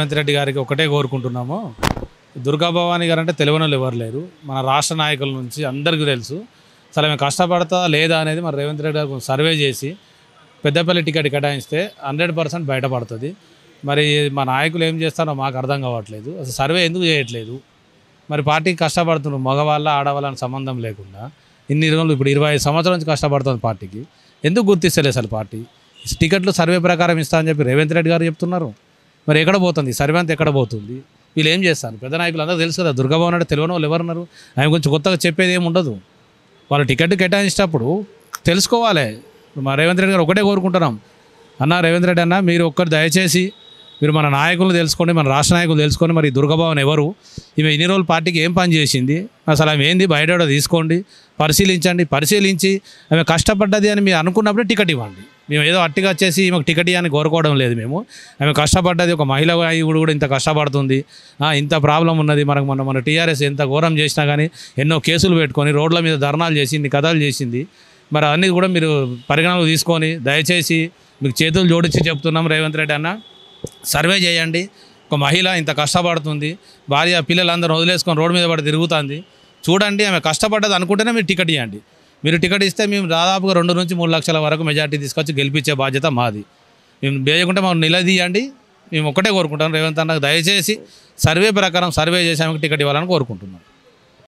రేవంత్ రెడ్డి గారికి ఒకటే కోరుకుంటున్నాము. దుర్గా భవానీ గారు అంటే తెలియని వాళ్ళు ఎవరు లేరు. మన రాష్ట్ర నాయకుల నుంచి అందరికీ తెలుసు. అసలు ఆమె కష్టపడతా లేదా అనేది మన రేవంత్ రెడ్డి గారు సర్వే చేసి పెద్దపల్లి టికెట్ కేటాయిస్తే 100% బయటపడుతుంది. మరి మా నాయకులు ఏం చేస్తారో మాకు అర్థం కావట్లేదు. అసలు సర్వే ఎందుకు చేయట్లేదు? మరి పార్టీకి కష్టపడుతున్నారు, మగవాళ్ళ ఆడవాళ్ళని సంబంధం లేకుండా ఇన్ని రోజులు ఇప్పుడు 25 సంవత్సరాల నుంచి కష్టపడుతుంది పార్టీకి. ఎందుకు గుర్తిస్తలేదు అసలు పార్టీ? టికెట్లు సర్వే ప్రకారం ఇస్తా అని చెప్పి రేవంత్ రెడ్డి గారు చెప్తున్నారు. మరి ఎక్కడ పోతుంది సర్వే అంతా? ఎక్కడ పోతుంది? వీళ్ళు ఏం చేస్తారు? పెద్ద నాయకులు అందరూ తెలుసు కదా. దుర్గా భవన్ అంటే తెలియని వాళ్ళు ఎవరున్నారు? ఆయన కొంచెం కొత్తగా చెప్పేది ఏమి ఉండదు. వాళ్ళు టికెట్ కేటాయించేటప్పుడు తెలుసుకోవాలి. మా రేవంత్ రెడ్డి గారు ఒకటే కోరుకుంటున్నాం, అన్న రేవంత్ రెడ్డి అన్న మీరు ఒక్కరు దయచేసి మీరు మన నాయకులు తెలుసుకోండి, మన రాష్ట్ర నాయకులు తెలుసుకోండి. మరి దుర్గా భవన్ ఎవరు, ఈమె ఇన్ని రోజులు పార్టీకి ఏం పని చేసింది, అసలు ఆమె ఏంది బయట తీసుకోండి, పరిశీలించి ఆమె కష్టపడ్డది అని మీరు అనుకున్నప్పుడే టికెట్ ఇవ్వండి. మేము ఏదో అట్టిగా వచ్చేసి ఈమెకు టికెట్ ఇవ్వని కోరుకోవడం లేదు. మేము ఆమె కష్టపడ్డది, ఒక మహిళ కూడా ఇంత కష్టపడుతుంది, ఇంత ప్రాబ్లం ఉన్నది. మన టీఆర్ఎస్ ఎంత ఘోరం చేసినా కానీ ఎన్నో కేసులు పెట్టుకొని రోడ్ల మీద ధర్నాలు చేసి ఇన్ని కథలు చేసింది. మరి అన్నీ కూడా మీరు పరిగణనలు తీసుకొని దయచేసి మీకు చేతులు జోడించి చెప్తున్నాం, రేవంత్ రెడ్డి అన్న సర్వే చేయండి. ఒక మహిళ ఇంత కష్టపడుతుంది, భార్య పిల్లలందరూ వదిలేసుకొని రోడ్డు మీద పడి తిరుగుతుంది, చూడండి ఆమె కష్టపడ్డది అనుకుంటేనే మీరు టికెట్ ఇవ్వండి. మీరు టికెట్ ఇస్తే మేము దాదాపుగా 2 నుంచి 3 లక్షల వరకు మెజార్టీ తీసుకొచ్చి గెలిపించే బాధ్యత మాది. మేము వేయకుంటే మాకు నిలదీయండి. మేము ఒకటే కోరుకుంటాం, రేవంత్ అన్నకు దయచేసి సర్వే ప్రకారం సర్వే చేసి ఆమెకు టికెట్ ఇవ్వాలని కోరుకుంటున్నాం.